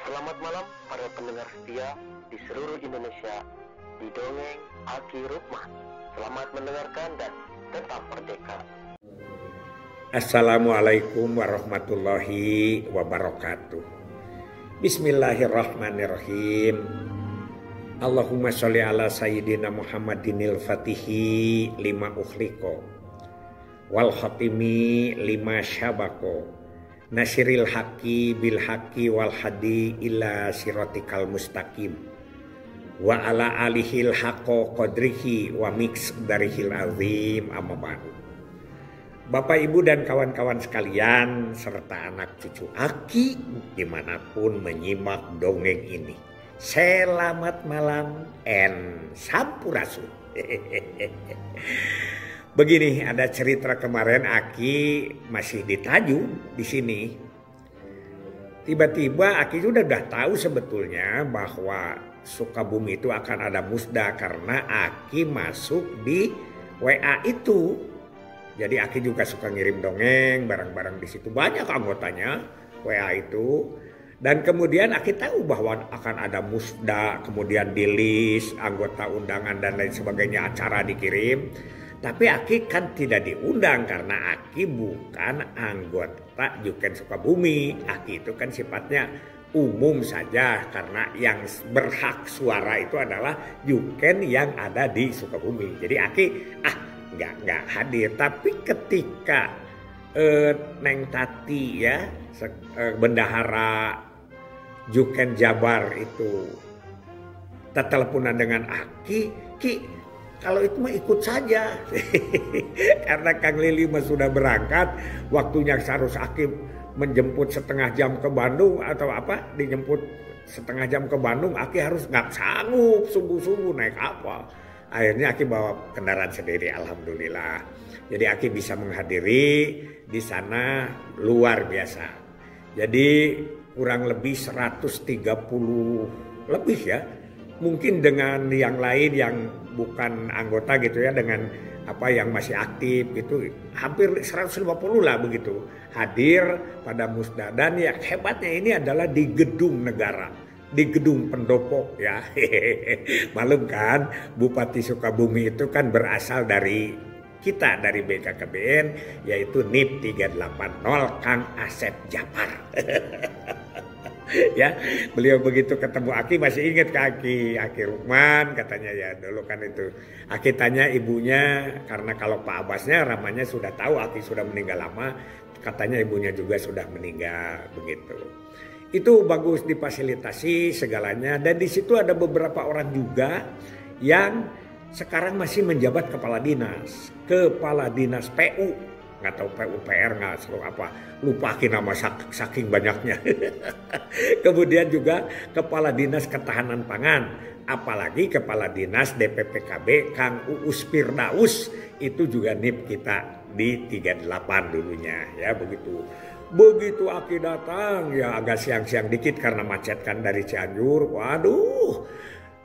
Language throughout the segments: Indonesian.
Selamat malam para pendengar setia di seluruh Indonesia di Dongeng Aki Rukman. Selamat mendengarkan dan tetap merdeka. Assalamualaikum warahmatullahi wabarakatuh. Bismillahirrahmanirrahim. Allahumma sholli ala sayyidina Muhammadinil fatihi lima ukhliqo wal khatimi lima syabako nasiril haqi bil haqi wal hadi ila siratikal mustaqim wa ala alihil haqqo qadrihi wa mix darihil azim amma ba'du. Bapak, Ibu, dan kawan-kawan sekalian serta anak cucu Aki dimanapun menyimak dongeng ini, selamat malam and sampurasun. Begini, ada cerita kemarin Aki masih di Tanjung di sini. Tiba-tiba Aki sudah tahu sebetulnya bahwa Sukabumi itu akan ada musda karena Aki masuk di WA itu. Jadi Aki juga suka ngirim dongeng bareng-bareng di situ, banyak anggotanya WA itu. Dan kemudian Aki tahu bahwa akan ada musda, kemudian di list anggota undangan dan lain sebagainya, acara dikirim. Tapi Aki kan tidak diundang karena Aki bukan anggota Juken Sukabumi. Aki itu kan sifatnya umum saja karena yang berhak suara itu adalah Juken yang ada di Sukabumi. Jadi Aki nggak hadir. Tapi ketika Neng Tati ya bendahara Juken Jabar itu teleponan dengan Aki, Ki kalau itu mah ikut saja. Karena Kang Lili mah sudah berangkat, waktunya seharus Aki menjemput setengah jam ke Bandung atau apa, dijemput setengah jam ke Bandung, Aki harus nggak sanggup subuh-subuh naik apa. Akhirnya Aki bawa kendaraan sendiri, alhamdulillah. Jadi Aki bisa menghadiri di sana luar biasa. Jadi kurang lebih 130 lebih ya. Mungkin dengan yang lain yang bukan anggota gitu ya, dengan apa yang masih aktif itu hampir 150 lah begitu hadir pada musda. Dan yang hebatnya ini adalah di gedung negara, di gedung pendopo ya. Malum kan, Bupati Sukabumi itu kan berasal dari kita, dari BKKBN, yaitu NIP 380 Kang Asep Japar. Ya, beliau begitu ketemu Aki masih ingat ke Aki Rukman katanya ya dulu kan itu. Aki tanya ibunya, karena kalau Pak Abbasnya ramanya sudah tahu Aki sudah meninggal lama, katanya ibunya juga sudah meninggal begitu. Itu bagus difasilitasi segalanya, dan di situ ada beberapa orang juga yang sekarang masih menjabat kepala dinas PU, nggak tahu PUPR nggak seru apa, lupakin nama saking banyaknya. Kemudian juga kepala dinas ketahanan pangan, apalagi kepala dinas DPPKB Kang Uus Firdaus itu juga NIP kita di 38 dulunya ya begitu. Begitu Aki datang ya agak siang-siang dikit karena macet kan dari Cianjur. Waduh,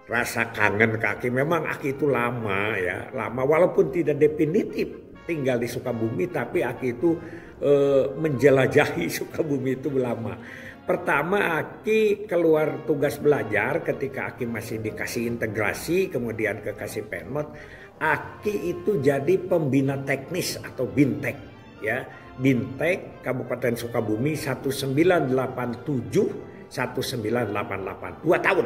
rasa kangen ke Aki. Memang Aki itu lama ya, lama walaupun tidak definitif tinggal di Sukabumi, tapi Aki itu menjelajahi Sukabumi itu lama. Pertama Aki keluar tugas belajar ketika Aki masih dikasih integrasi, kemudian ke kasih Penmot. Aki itu jadi pembina teknis atau Bintek ya. Bintek Kabupaten Sukabumi 1987 1988, 2 tahun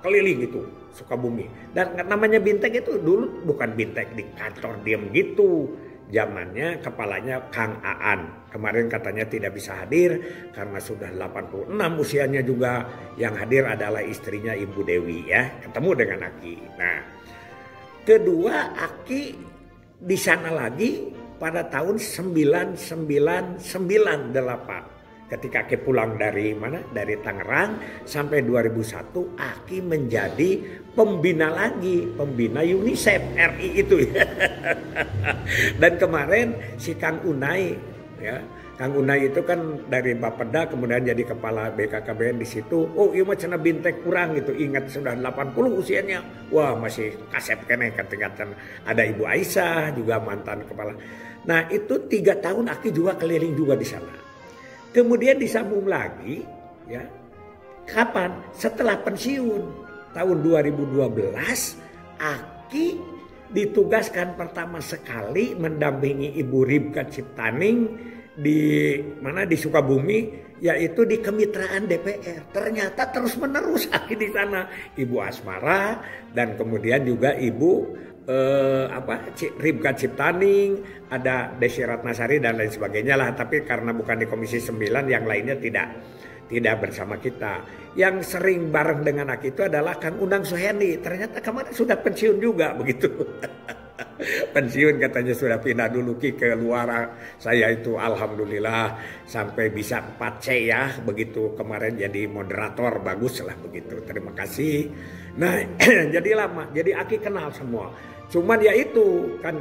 keliling itu Sukabumi. Dan namanya Bintek itu dulu bukan Bintek di kantor diem gitu. Zamannya kepalanya Kang Aan. Kemarin katanya tidak bisa hadir karena sudah 86 usianya juga. Yang hadir adalah istrinya Ibu Dewi ya, ketemu dengan Aki. Nah, kedua Aki di sana lagi pada tahun 1998 ketika Aki pulang dari mana? Dari Tangerang sampai 2001 Aki menjadi pembina lagi, pembina UNICEF RI itu ya. Dan kemarin si Kang Unai ya, Kang Unai itu kan dari Bapeda kemudian jadi kepala BKKBN di situ. Oh iya mah cenah Bintek kurang gitu, ingat sudah 80 usianya. Wah masih kasep keneh ketingkatan. Ada Ibu Aisyah juga mantan kepala. Nah itu 3 tahun Aki juga keliling juga di sana. Kemudian disambung lagi ya Kapan? Setelah pensiun tahun 2012, Aki ditugaskan pertama sekali mendampingi Ibu Ribka Ciptaning di mana di Sukabumi, yaitu di kemitraan DPR. Ternyata terus menerus Aki di sana, Ibu Asmara dan kemudian juga Ibu Ribka Ciptaning, ada Desi Ratnasari dan lain sebagainya lah. Tapi karena bukan di Komisi 9, yang lainnya tidak bersama kita. Yang sering bareng dengan Aki itu adalah Kang Undang Suhendi. Ternyata kemarin sudah pensiun juga begitu. Pensiun katanya, sudah pindah dulu Ki ke luar. Saya itu alhamdulillah sampai bisa 4C ya begitu, kemarin jadi moderator, bagus lah begitu. Terima kasih. Nah jadi lama, jadi Aki kenal semua. Cuman ya itu kan,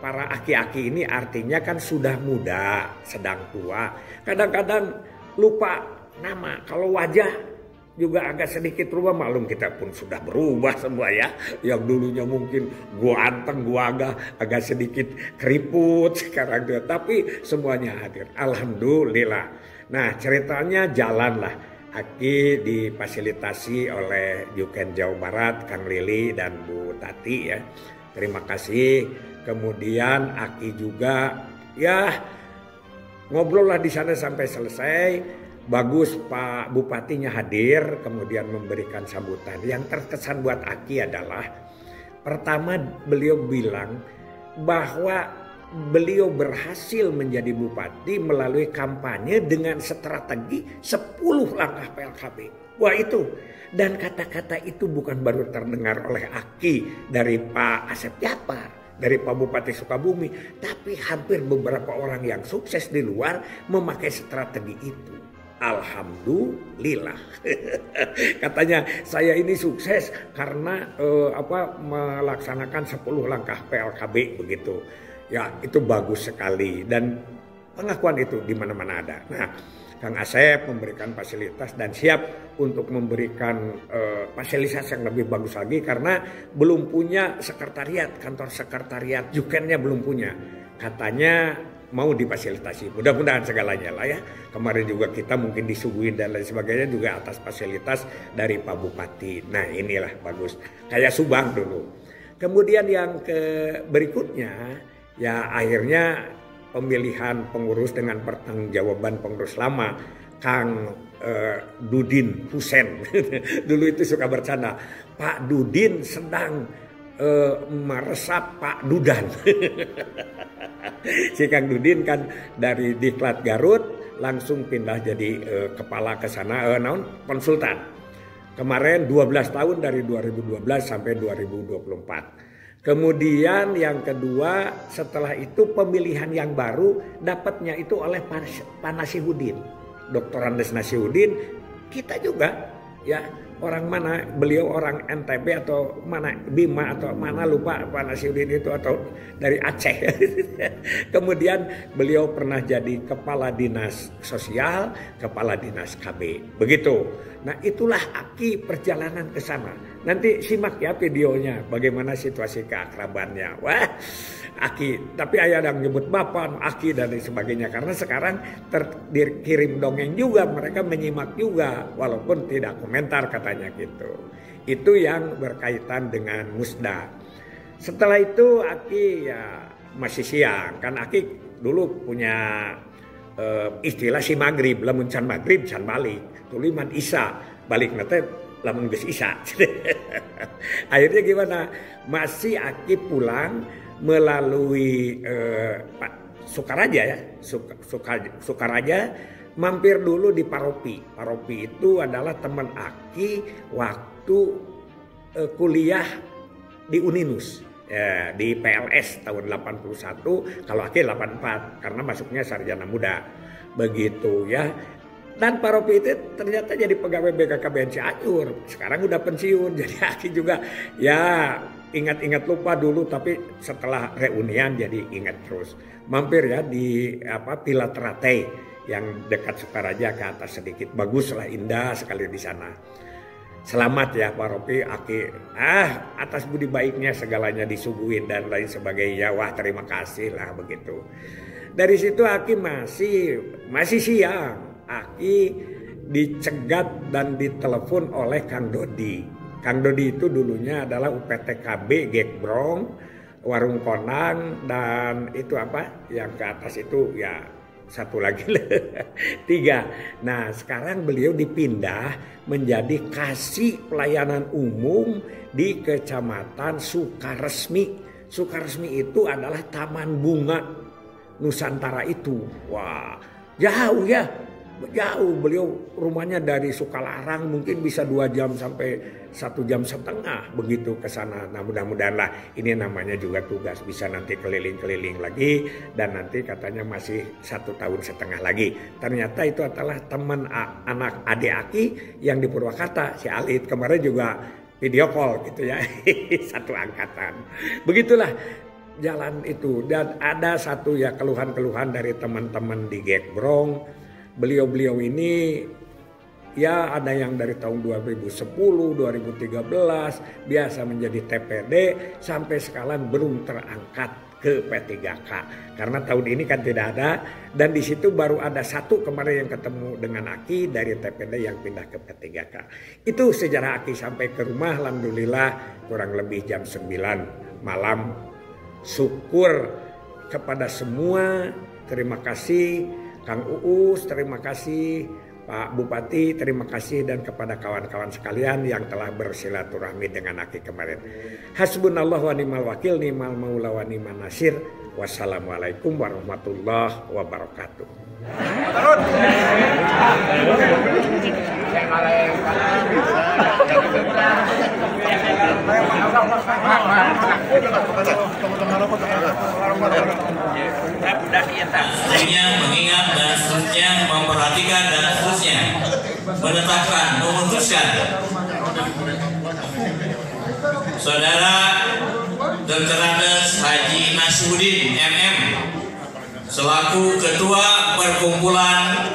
para aki-aki ini artinya kan sudah muda, sedang tua. Kadang-kadang lupa nama, kalau wajah juga agak sedikit berubah. Maklum kita pun sudah berubah semua ya. Yang dulunya mungkin gua anteng, gua agak sedikit keriput sekarang tuh. Tapi semuanya hadir, alhamdulillah. Nah ceritanya jalan lah. Aki difasilitasi oleh Juken Jawa Barat, Kang Lili dan Bu Tati ya. Terima kasih. Kemudian Aki juga ya ngobrol lah di sana sampai selesai. Bagus, Pak Bupatinya hadir, kemudian memberikan sambutan. Yang terkesan buat Aki adalah pertama beliau bilang bahwa beliau berhasil menjadi bupati melalui kampanye dengan strategi 10 langkah PLKB. Wah itu, dan kata-kata itu bukan baru terdengar oleh Aki dari Pak Asep Japar, dari Pak Bupati Sukabumi, tapi hampir beberapa orang yang sukses di luar memakai strategi itu. Alhamdulillah. Katanya saya ini sukses karena melaksanakan 10 langkah PLKB begitu. Ya itu bagus sekali, dan pengakuan itu di mana-mana ada. Nah, Kang Asep memberikan fasilitas dan siap untuk memberikan fasilitas yang lebih bagus lagi karena belum punya sekretariat, kantor sekretariat Jukennya belum punya. Katanya mau difasilitasi, mudah-mudahan segalanya lah ya. Kemarin juga kita mungkin disuguhin dan lain sebagainya juga atas fasilitas dari Pak Bupati. Nah inilah bagus, kayak Subang dulu. Kemudian yang berikutnya ya akhirnya pemilihan pengurus dengan pertanggungjawaban pengurus lama, Kang Dudin Husen. Dulu itu suka bercanda, Pak Dudin sedang meresap Pak Dudan. Si Kang Dudin kan dari Diklat Garut langsung pindah jadi kepala ke sana, konsultan. Kemarin 12 tahun dari 2012 sampai 2024. Kemudian yang kedua setelah itu pemilihan yang baru dapatnya itu oleh Pak Nasihudin, Dr. Andes Nasihudin. Kita juga ya, orang mana, beliau orang NTB atau mana, Bima atau mana lupa Pak Nasihudin itu, atau dari Aceh. Kemudian beliau pernah jadi kepala dinas sosial, kepala dinas KB begitu. Nah itulah Aki perjalanan ke sana. Nanti simak ya videonya bagaimana situasi keakrabannya. Wah Aki, tapi ayah yang nyebut bapak Aki dan lain sebagainya karena sekarang dikirim dongeng juga, mereka menyimak juga walaupun tidak komentar katanya gitu. Itu yang berkaitan dengan Musda. Setelah itu Aki ya masih siang kan. Aki dulu punya istilah si maghrib, lamun can maghrib can balik, tuliman isa balik nanti lamun geus isa. Akhirnya gimana? Masih Aki pulang melalui Pak Sukaraja ya, Sukaraja, mampir dulu di Paropi. Paropi itu adalah teman Aki waktu kuliah di Uninus. Ya, di PLS tahun 81, kalau Aki 84 karena masuknya sarjana muda begitu ya. Dan Paropi itu ternyata jadi pegawai BKKBN Cianjur, sekarang udah pensiun. Jadi Aki juga ya ingat-ingat lupa dulu, tapi setelah reunian jadi ingat terus. Mampir ya di Pila Teratai yang dekat Sukaraja ke atas sedikit, bagus lah, indah sekali di sana. Selamat ya Pak Ropi, Aki atas budi baiknya segalanya disuguhin dan lain sebagainya. Wah terima kasih lah begitu. Dari situ Aki masih siang. Aki dicegat dan ditelepon oleh Kang Dodi. Kang Dodi itu dulunya adalah UPTKB Gekbrong, Warung Konang, dan itu apa yang ke atas itu ya satu lagi 3. Nah sekarang beliau dipindah menjadi Kasih Pelayanan Umum di Kecamatan Sukaresmi. Sukaresmi itu adalah Taman Bunga Nusantara itu. Wah jauh ya. Jauh, beliau rumahnya dari Sukalarang mungkin bisa 2 jam sampai 1,5 jam begitu ke sana. Nah mudah-mudahan lah ini namanya juga tugas, bisa nanti keliling-keliling lagi dan nanti katanya masih 1,5 tahun lagi. Ternyata itu adalah teman anak adik Aki yang di Purwakarta, si Alit kemarin juga video call gitu ya, satu angkatan. Begitulah jalan itu. Dan ada satu ya keluhan-keluhan dari teman-teman di Gekbrong. Beliau-beliau ini ya ada yang dari tahun 2010, 2013 biasa menjadi TPD sampai sekarang belum terangkat ke P3K. Karena tahun ini kan tidak ada dan di situ baru ada satu kemarin yang ketemu dengan Aki dari TPD yang pindah ke P3K. Itu sejarah Aki sampai ke rumah alhamdulillah kurang lebih jam 9 malam. Syukur kepada semua, terima kasih Kang Uus, terima kasih Pak Bupati, terima kasih dan kepada kawan-kawan sekalian yang telah bersilaturahmi dengan Aki kemarin. Hasbunallah wa ni'mal wakil, ni'mal maula wa ni'man nasir. Wassalamualaikum warahmatullahi wabarakatuh. Selanjutnya mengingat dan seterusnya, memperhatikan dan seterusnya, menetapkan, memutuskan Saudara Dr. Andes Haji Nasruddin MM selaku Ketua Perkumpulan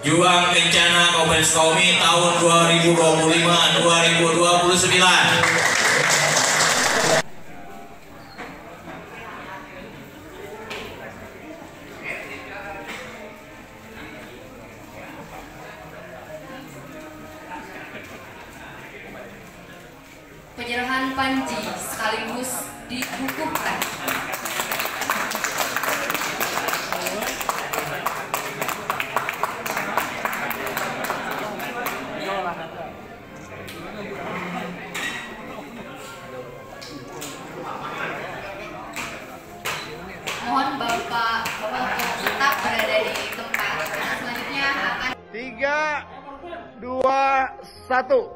Juang Kencana Kabupaten Sukabumi tahun 2025-2029. Penyerahan panji sekaligus dikukuhkan. Mohon Bapak tetap berada di tempat. Selanjutnya akan 3, 2, 1.